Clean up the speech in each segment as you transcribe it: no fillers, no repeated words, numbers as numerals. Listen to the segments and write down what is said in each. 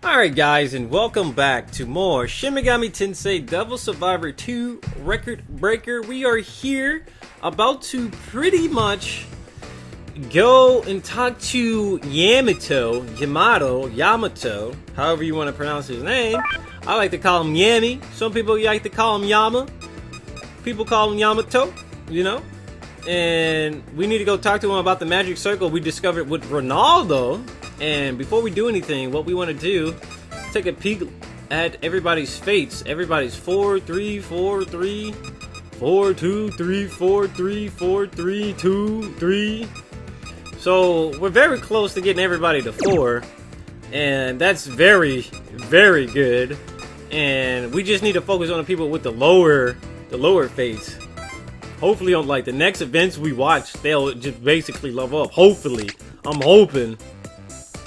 Alright guys, and welcome back to more Shin Megami Tensei Devil Survivor 2 Record Breaker. We are here about to pretty much go and talk to Yamato, however you want to pronounce his name. I like to call him Yami. Some people like to call him Yama. People call him Yamato, you know. And we need to go talk to him about the magic circle we discovered with Ronaldo. And before we do anything, what we want to do is take a peek at everybody's fates. Everybody's 4, 3, 4, 3, 4, 2, 3, 4, 3, 4, 3, 2, 3. So we're very close to getting everybody to 4. And that's very, very good. And we just need to focus on the people with the lower fates. Hopefully on like the next events we watch, they'll just basically level up. Hopefully.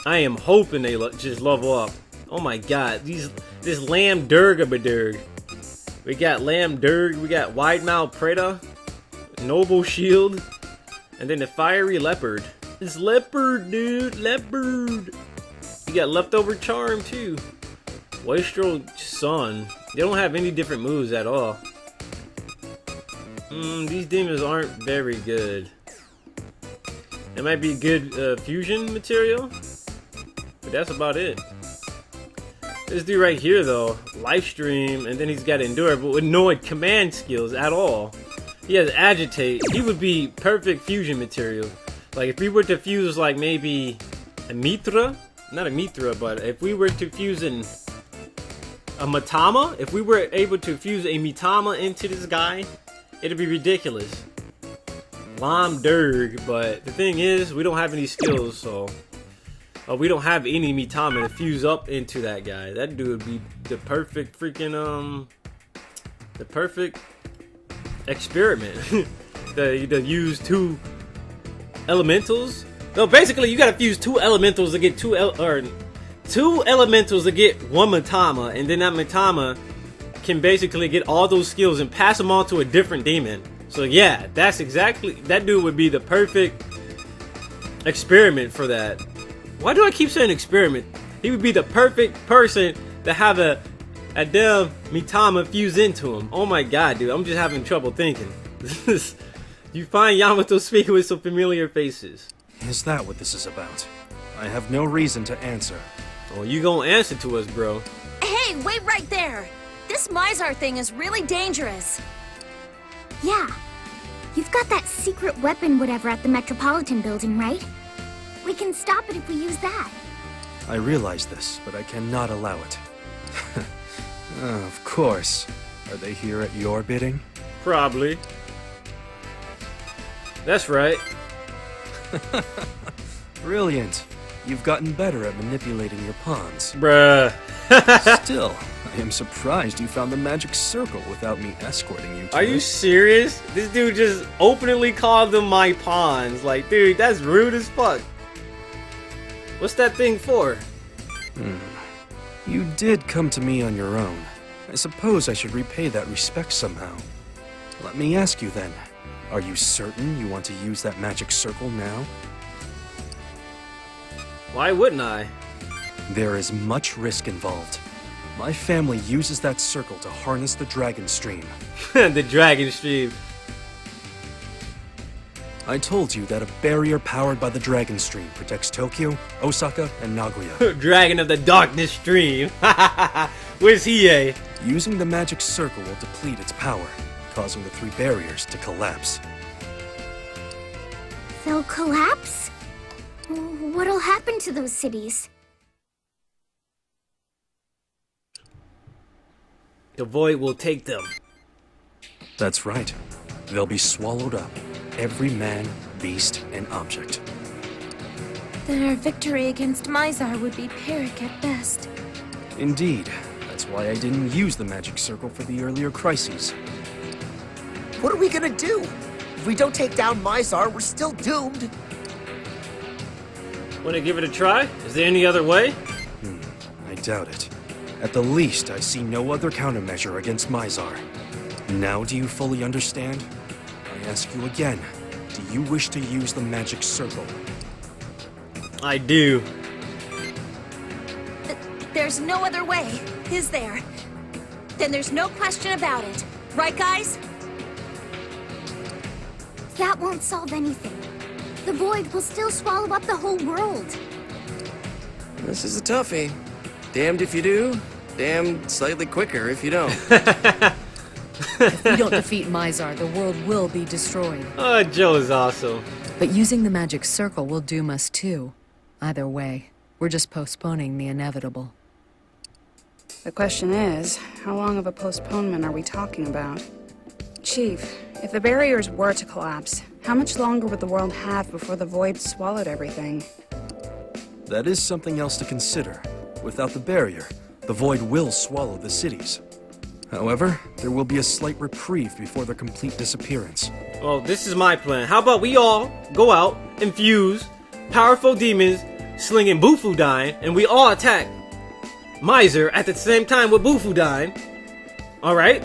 I am hoping they just level up. Oh my god, this Lamb Durgabaderg. We got Lamb Durg, we got Wide Mouth Preda, Noble Shield, and then the Fiery Leopard. It's Leopard, dude, Leopard. You got Leftover Charm too. Wastrel Sun. They don't have any different moves at all. These demons aren't very good. It might be good fusion material, but that's about it. This dude right here though, life stream, and then he's got endure, but with no command skills at all. He has agitate. He would be perfect fusion material. Like if we were to fuse like maybe a Mitra, not a Mitra, but if we were to fuse a Mitama, if we were able to fuse a Mitama into this guy, it'd be ridiculous. Lam Durg, but the thing is, we don't have any skills, so we don't have any Mitama to fuse up into that guy. That dude would be the perfect freaking the perfect experiment. to use 2 elementals. No, basically you gotta fuse 2 elementals to get 2 elementals to get 1 Mitama, and then that Mitama can basically get all those skills and pass them on to a different demon. So yeah, that's exactly, that dude would be the perfect experiment for that. Why do I keep saying experiment? He would be the perfect person to have a damn Mitama fuse into him. Oh my god, dude, I'm just having trouble thinking. You find Yamato speaking with some familiar faces. Is that what this is about? I have no reason to answer. Oh, you gonna answer to us, bro. Hey, wait right there! This Mizar thing is really dangerous. Yeah. You've got that secret weapon whatever at the Metropolitan building, right? We can stop it if we use that. I realize this, but I cannot allow it. Of course. Are they here at your bidding? Probably. That's right. Brilliant. You've gotten better at manipulating your pawns. Bruh. Still, I am surprised you found the magic circle without me escorting you to Are it. you serious? This dude just openly called them my pawns. Like, dude, that's rude as fuck. What's that thing for? You did come to me on your own. I suppose I should repay that respect somehow. Let me ask you then. Are you certain you want to use that magic circle now? Why wouldn't I? There is much risk involved. My family uses that circle to harness the dragon stream. The dragon stream. I told you that a barrier powered by the dragon stream protects Tokyo, Osaka, and Nagoya. Dragon of the darkness stream. Where's he, eh? Using the magic circle will deplete its power, causing the 3 barriers to collapse. They'll collapse? What'll happen to those cities? The void will take them. That's right. They'll be swallowed up. Every man, beast, and object. Then our victory against Mizar would be Pyrrhic at best. Indeed. That's why I didn't use the magic circle for the earlier crises. What are we gonna do? If we don't take down Mizar, we're still doomed. Want to give it a try? Is there any other way? I doubt it. At the least, I see no other countermeasure against Mizar. Now do you fully understand? I ask you again, do you wish to use the magic circle? I do. There's no other way, is there? Then there's no question about it. Right, guys? That won't solve anything. The void will still swallow up the whole world. This is a toughie. Damned if you do, damned slightly quicker if you don't. If we don't defeat Mizar, the world will be destroyed. Oh, Joe is awesome. But using the magic circle will doom us too. Either way, we're just postponing the inevitable. The question is, how long of a postponement are we talking about? Chief, if the barriers were to collapse, how much longer would the world have before the void swallowed everything? That is something else to consider. Without the barrier, the void will swallow the cities. However, there will be a slight reprieve before their complete disappearance. Well, this is my plan. How about we all go out, infuse powerful demons, slinging Bufu dying, and we all attack Miser at the same time with Bufu dying. Alright?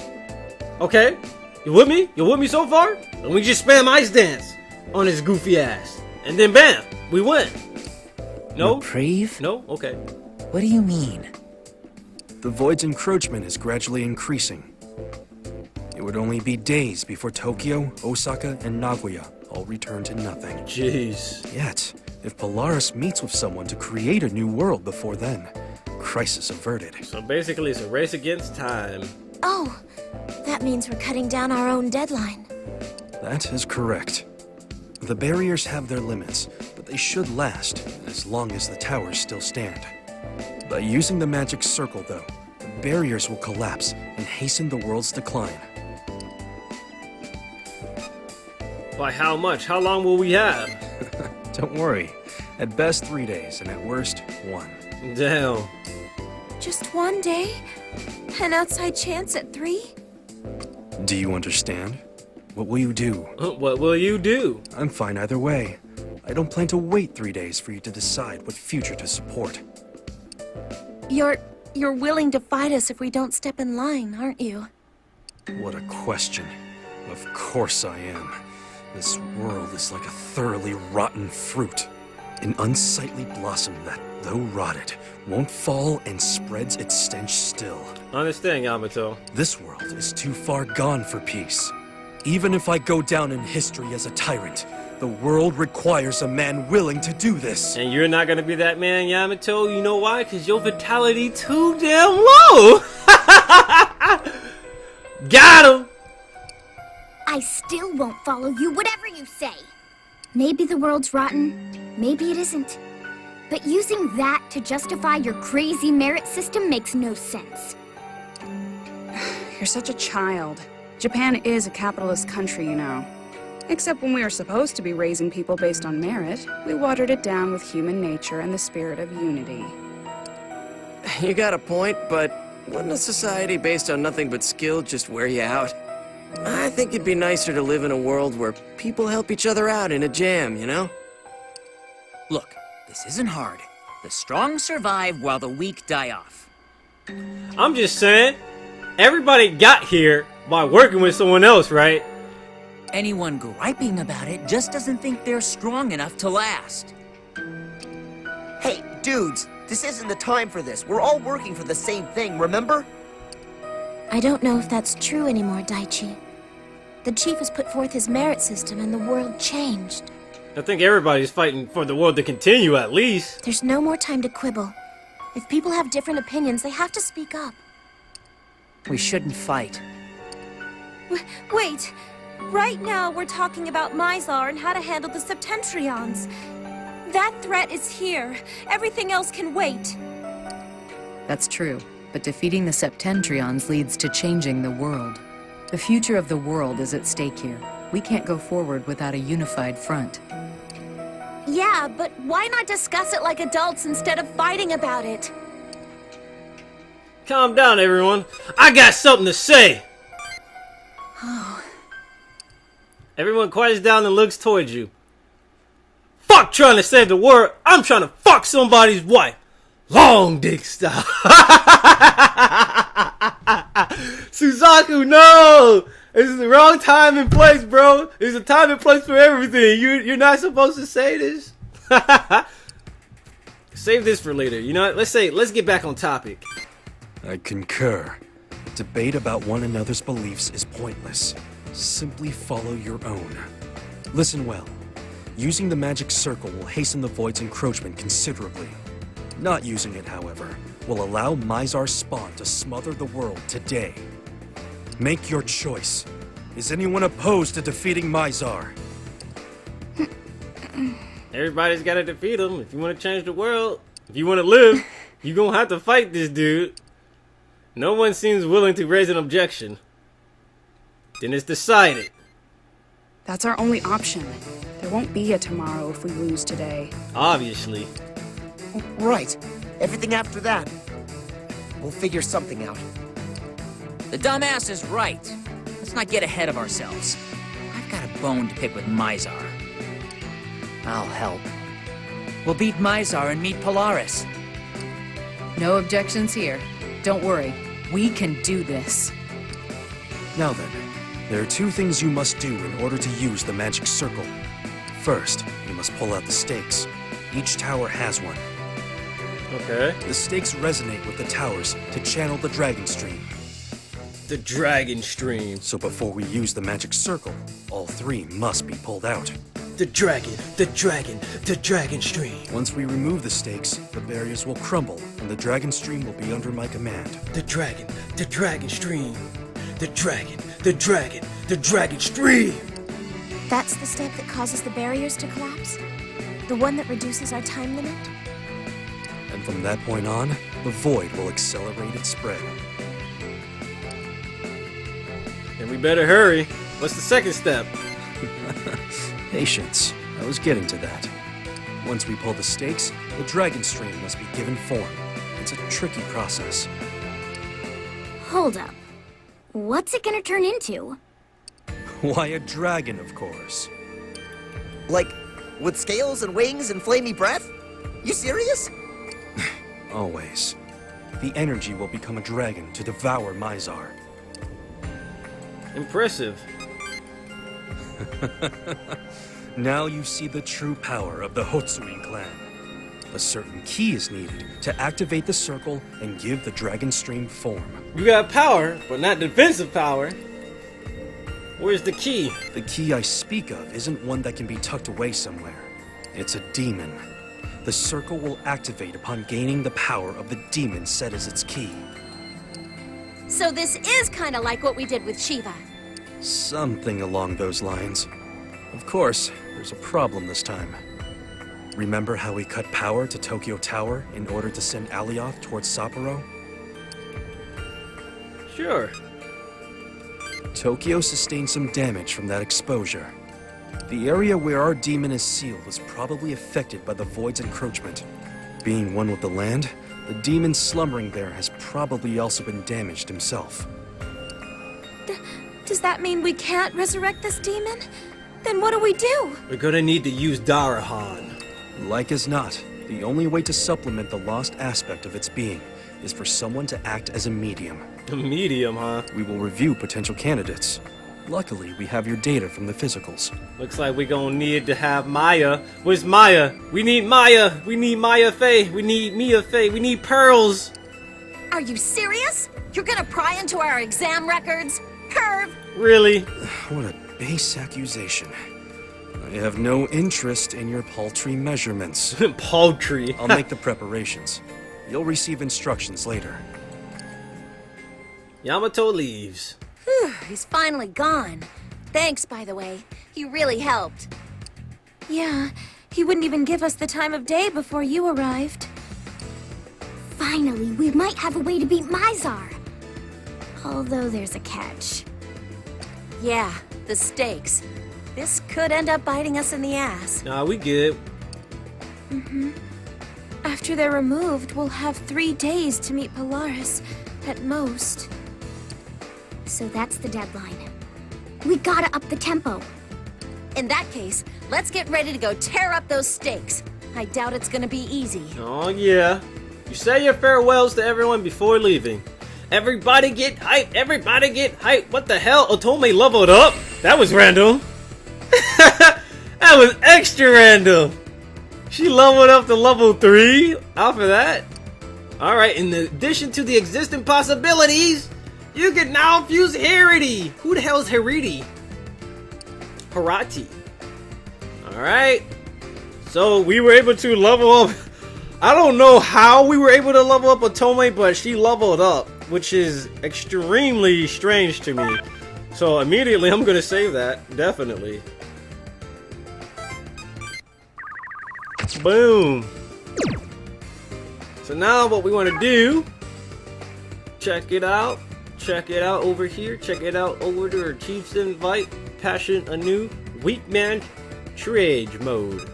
Okay? You with me? You with me so far? And we just spam Ice Dance on his goofy ass. And then bam! We win. No? Reprieve? No? Okay. What do you mean? The void's encroachment is gradually increasing. It would only be days before Tokyo, Osaka, and Nagoya all return to nothing. Jeez. Yet, if Polaris meets with someone to create a new world before then, crisis averted. So basically it's a race against time. Oh, that means we're cutting down our own deadline. That is correct. The barriers have their limits, but they should last as long as the towers still stand. By using the magic circle, though, the barriers will collapse and hasten the world's decline. By how much? How long will we have? Don't worry. At best 3 days, and at worst 1. Damn. Just one day? An outside chance at 3? Do you understand? What will you do? What will you do? I'm fine either way. I don't plan to wait 3 days for you to decide what future to support. You're willing to fight us if we don't step in line, aren't you? What a question. Of course I am. This world is like a thoroughly rotten fruit. An unsightly blossom that, though rotted, won't fall and spreads its stench still. Understand, Yamato. This world is too far gone for peace. Even if I go down in history as a tyrant, the world requires a man willing to do this. And you're not gonna be that man, Yamato. You know why? Because your vitality too damn low. Got him. I still won't follow you, whatever you say. Maybe the world's rotten, maybe it isn't. But using that to justify your crazy merit system makes no sense. You're such a child. Japan is a capitalist country, you know. Except when we were supposed to be raising people based on merit, we watered it down with human nature and the spirit of unity. You got a point, but wouldn't a society based on nothing but skill just wear you out? I think it'd be nicer to live in a world where people help each other out in a jam, you know? Look, this isn't hard. The strong survive while the weak die off. I'm just saying, everybody got here by working with someone else, right? Anyone griping about it just doesn't think they're strong enough to last. Hey, dudes, this isn't the time for this. We're all working for the same thing, remember? I don't know if that's true anymore, Daichi. The chief has put forth his merit system and the world changed. I think everybody's fighting for the world to continue at least. There's no more time to quibble. If people have different opinions, they have to speak up. We shouldn't fight. Wait! Right now, we're talking about Mizar and how to handle the Septentrions. That threat is here. Everything else can wait. That's true, but defeating the Septentrions leads to changing the world. The future of the world is at stake here. We can't go forward without a unified front. Yeah, but why not discuss it like adults instead of fighting about it? Calm down, everyone. I got something to say. Everyone quiets down and looks towards you. Fuck trying to save the world. I'm trying to fuck somebody's wife. Long dick style. Suzaku, no! This is the wrong time and place, bro. There's a time and place for everything. You're not supposed to say this. Save this for later. You know what? Let's get back on topic. I concur. Debate about one another's beliefs is pointless. Simply follow your own. Listen well. Using the magic circle will hasten the void's encroachment considerably. Not using it, however, will allow Mizar's spawn to smother the world today. Make your choice. Is anyone opposed to defeating Mizar? Everybody's got to defeat him. If you want to change the world, if you want to live, you're going to have to fight this dude. No one seems willing to raise an objection. Then it's decided. That's our only option. There won't be a tomorrow if we lose today. Obviously. Right. Everything after that. We'll figure something out. The dumbass is right. Let's not get ahead of ourselves. I've got a bone to pick with Mizar. I'll help. We'll beat Mizar and meet Polaris. No objections here. Don't worry. We can do this. Now then, there are two things you must do in order to use the magic circle. First, you must pull out the stakes. Each tower has one. Okay. The stakes resonate with the towers to channel the dragon stream. The dragon stream. So before we use the magic circle, all three must be pulled out. The dragon stream. Once we remove the stakes, the barriers will crumble, and the dragon stream will be under my command. The dragon stream. The dragon stream. That's the step that causes the barriers to collapse? The one that reduces our time limit? And from that point on, the void will accelerate its spread. And we better hurry. What's the second step? Patience. I was getting to that. Once we pull the stakes, the dragon stream must be given form. It's a tricky process. Hold up. What's it gonna turn into? Why, a dragon, of course. Like, with scales and wings and flamey breath? You serious? Always. The energy will become a dragon to devour Mizar. Impressive. Now you see the true power of the Hotsuin clan. A certain key is needed to activate the circle and give the dragon stream form. You got power, but not defensive power. Where's the key? The key I speak of isn't one that can be tucked away somewhere. It's a demon. The circle will activate upon gaining the power of the demon set as its key. So this is kind of like what we did with Shiva. Something along those lines. Of course, there's a problem this time. Remember how we cut power to Tokyo Tower in order to send Alioth towards Sapporo? Sure. Tokyo sustained some damage from that exposure. The area where our demon is sealed was probably affected by the void's encroachment. Being one with the land, the demon slumbering there has probably also been damaged himself. Does that mean we can't resurrect this demon? Then what do we do? We're gonna need to use Darahan. Like as not, the only way to supplement the lost aspect of its being is for someone to act as a medium. A medium, huh? We will review potential candidates. Luckily, we have your data from the physicals. Looks like we're gonna need to have Maya. Where's Maya? We need Maya. We need Maya Faye. We need Mia Faye. We need pearls. Are you serious? You're gonna pry into our exam records? Perv! Really? What a base accusation. I have no interest in your paltry measurements. Paltry. I'll make the preparations. You'll receive instructions later. Yamato leaves. Whew, he's finally gone. Thanks, by the way. He really helped. Yeah, he wouldn't even give us the time of day before you arrived. Finally, we might have a way to beat Mizar. Although there's a catch. Yeah, the stakes. This could end up biting us in the ass. Nah, we good. After they're removed, we'll have 3 days to meet Polaris, at most. So that's the deadline. We gotta up the tempo. In that case, let's get ready to go tear up those stakes. I doubt it's gonna be easy. Oh yeah. You say your farewells to everyone before leaving. Everybody get hype! Everybody get hype! What the hell? Otome leveled up? That was random. That was extra random. She leveled up to level 3 off of that. Alright, in addition to the existing possibilities, you can now fuse Harity. Who the hell is Harity? Harati. Alright. So we were able to level up. I don't know how we were able to level up Otome, but she leveled up, which is extremely strange to me. So immediately I'm gonna save that, definitely. Boom. So now what we want to do, check it out over here, check it out over to our Chief's Invite, Passion anew, Weak Man Trade mode.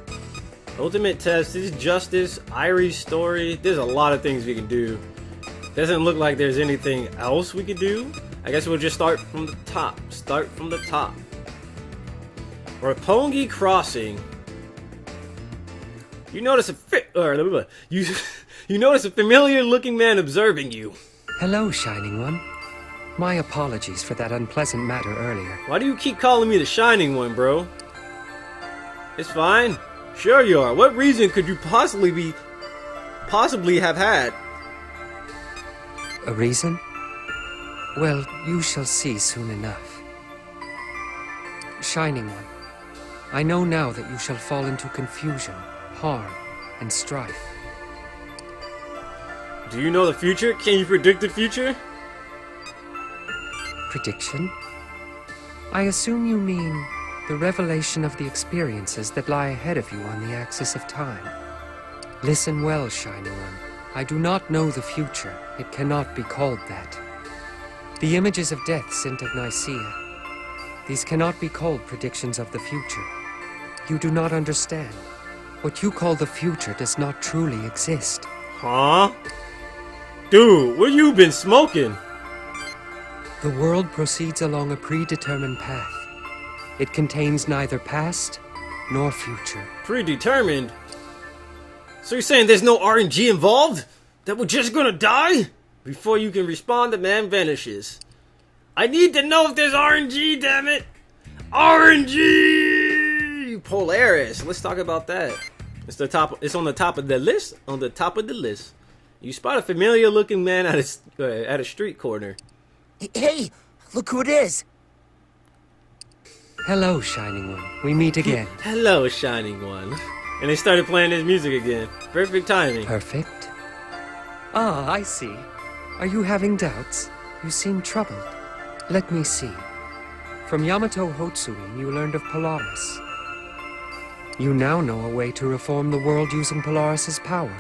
Ultimate Test, this Justice, Irie's story, there's a lot of things we can do. Doesn't look like there's anything else we could do. I guess we'll just start from the top. Roppongi Crossing. You notice you notice a familiar-looking man observing you. Hello, Shining One. My apologies for that unpleasant matter earlier. Why do you keep calling me the Shining One, bro? It's fine. Sure you are. What reason could you possibly have had? A reason? Well, you shall see soon enough. Shining One, I know now that you shall fall into confusion, harm, and strife. Do you know the future? Can you predict the future? Prediction? I assume you mean the revelation of the experiences that lie ahead of you on the axis of time. Listen well, Shining One. I do not know the future. It cannot be called that. The images of death sent at Nicaea. These cannot be called predictions of the future. You do not understand. What you call the future does not truly exist. Huh? Dude, what you been smoking? The world proceeds along a predetermined path. It contains neither past nor future. Predetermined? So you're saying there's no RNG involved? That we're just gonna die? Before you can respond, the man vanishes. I need to know if there's RNG, damn it! RNG! Polaris. Let's talk about that. It's on the top of the list. On the top of the list. You spot a familiar-looking man at a street corner. Hey, look who it is. Hello, Shining One. We meet again. Hello, Shining One. And they started playing his music again. Perfect timing. Perfect. Ah, I see. Are you having doubts? You seem troubled. Let me see. From Yamato Hotsui, you learned of Polaris. You now know a way to reform the world using Polaris's power.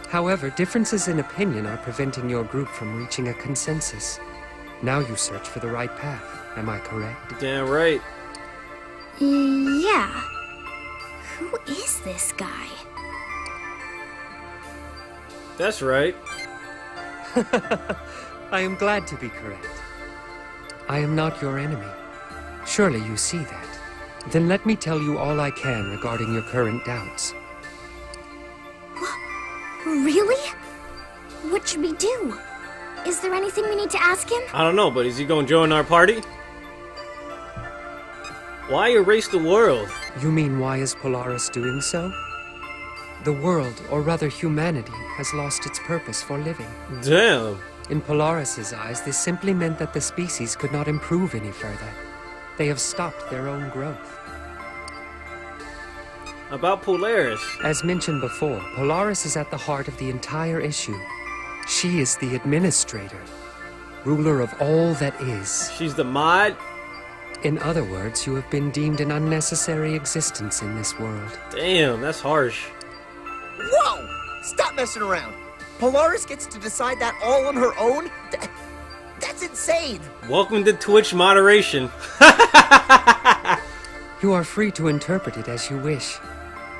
However, differences in opinion are preventing your group from reaching a consensus. Now you search for the right path. Am I correct? Damn right. Yeah. Who is this guy? That's right. I am glad to be correct. I am not your enemy. Surely you see that. Then let me tell you all I can regarding your current doubts. Really? What should we do? Is there anything we need to ask him? I don't know, but is he gonna join our party? Why erase the world? You mean why is Polaris doing so? The world, or rather humanity, has lost its purpose for living. Damn. In Polaris's eyes, this simply meant that the species could not improve any further. They have stopped their own growth. About Polaris. As mentioned before, Polaris is at the heart of the entire issue. She is the administrator, ruler of all that is. She's the mod? In other words, you have been deemed an unnecessary existence in this world. Damn, that's harsh. Whoa! Stop messing around. Polaris gets to decide that all on her own? That's insane. Welcome to Twitch moderation. You are free to interpret it as you wish.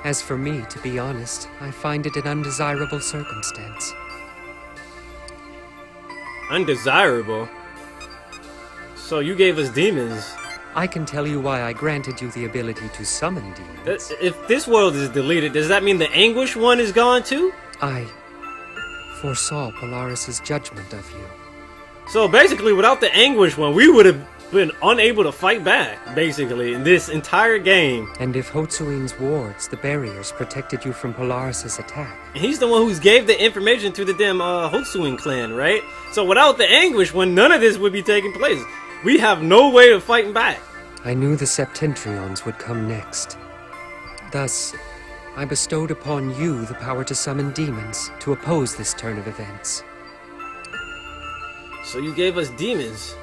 As for me, to be honest, I find it an undesirable circumstance. Undesirable? So you gave us demons. I can tell you why I granted you the ability to summon demons. If this world is deleted, does that mean the Anguish one is gone too? I foresaw Polaris's judgment of you. So basically, without the Anguish one, we would have been unable to fight back, basically, in this entire game. And if Hotsuin's wards, the barriers, protected you from Polaris' attack? And he's the one who's gave the information to the damn Hotsuin clan, right? So without the Anguish one, none of this would be taking place. We have no way of fighting back. I knew the Septentrions would come next. Thus, I bestowed upon you the power to summon demons to oppose this turn of events. So you gave us demons.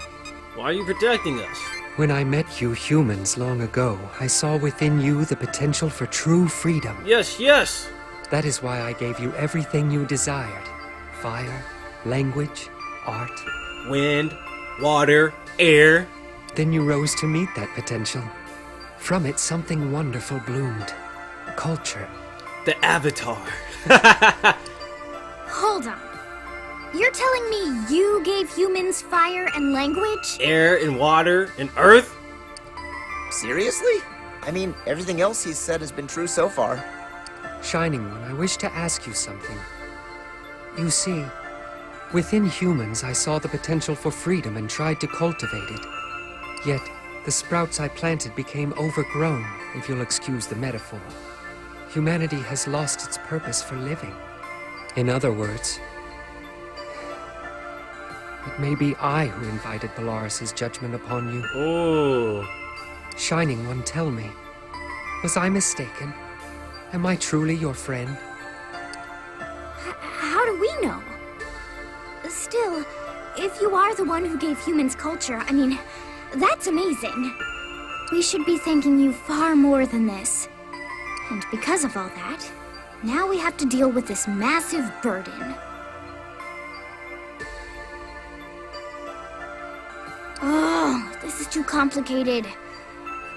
Why are you protecting us? When I met you humans long ago, I saw within you the potential for true freedom. Yes, yes! That is why I gave you everything you desired. Fire, language, art. Wind, water, air. Then you rose to meet that potential. From it, something wonderful bloomed. Culture. The Avatar. Hold on. You're telling me you gave humans fire and language? Air and water and earth? Seriously? I mean, everything else he's said has been true so far. Shining One, I wish to ask you something. You see, within humans I saw the potential for freedom and tried to cultivate it. Yet, the sprouts I planted became overgrown, if you'll excuse the metaphor. Humanity has lost its purpose for living. In other words, it may be I who invited Polaris' judgment upon you. Oh. Shining One, tell me, was I mistaken? Am I truly your friend? How do we know? Still, if you are the one who gave humans culture, I mean, that's amazing. We should be thanking you far more than this. And because of all that, now we have to deal with this massive burden. Oh, this is too complicated.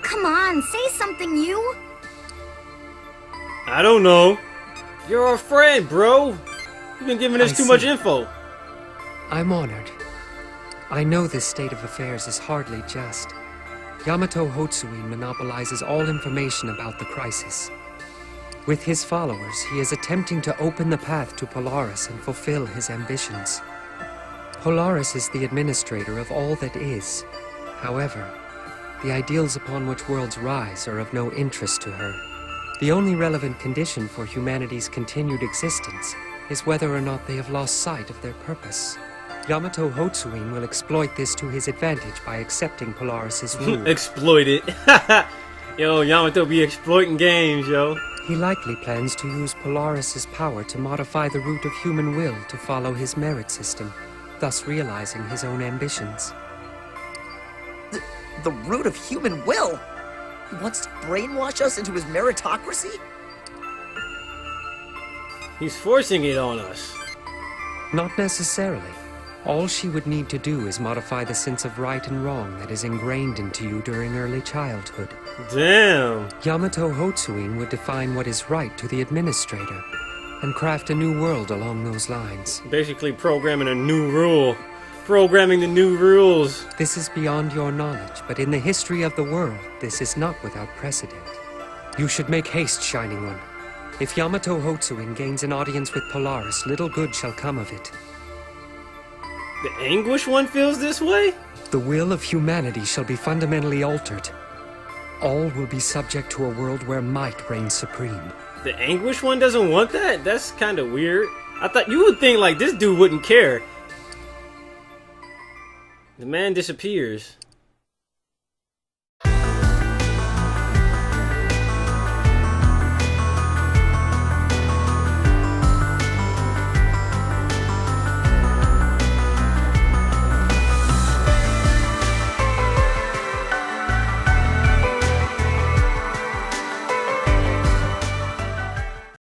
Come on, say something, you! I don't know. You're our friend, bro. You've been giving us too much info. I'm honored. I know this state of affairs is hardly just. Yamato Hotsuin monopolizes all information about the crisis. With his followers, he is attempting to open the path to Polaris and fulfill his ambitions. Polaris is the administrator of all that is. However, the ideals upon which worlds rise are of no interest to her. The only relevant condition for humanity's continued existence is whether or not they have lost sight of their purpose. Yamato Hotsuin will exploit this to his advantage by accepting Polaris' rule. Exploit it. Yo, Yamato be exploiting games, yo. He likely plans to use Polaris' power to modify the root of human will to follow his merit system, thus realizing his own ambitions. The root of human will? He wants to brainwash us into his meritocracy? He's forcing it on us. Not necessarily. All she would need to do is modify the sense of right and wrong that is ingrained into you during early childhood. Damn. Yamato Hotsuin would define what is right to the administrator, and craft a new world along those lines. Basically programming a new rule. Programming the new rules. This is beyond your knowledge, but in the history of the world, this is not without precedent. You should make haste, Shining One. If Yamato Hotsuin gains an audience with Polaris, little good shall come of it. The Anguish one feels this way? The will of humanity shall be fundamentally altered. All will be subject to a world where might reigns supreme. The Anguish one doesn't want that? That's kind of weird. I thought you would think like this dude wouldn't care. The man disappears.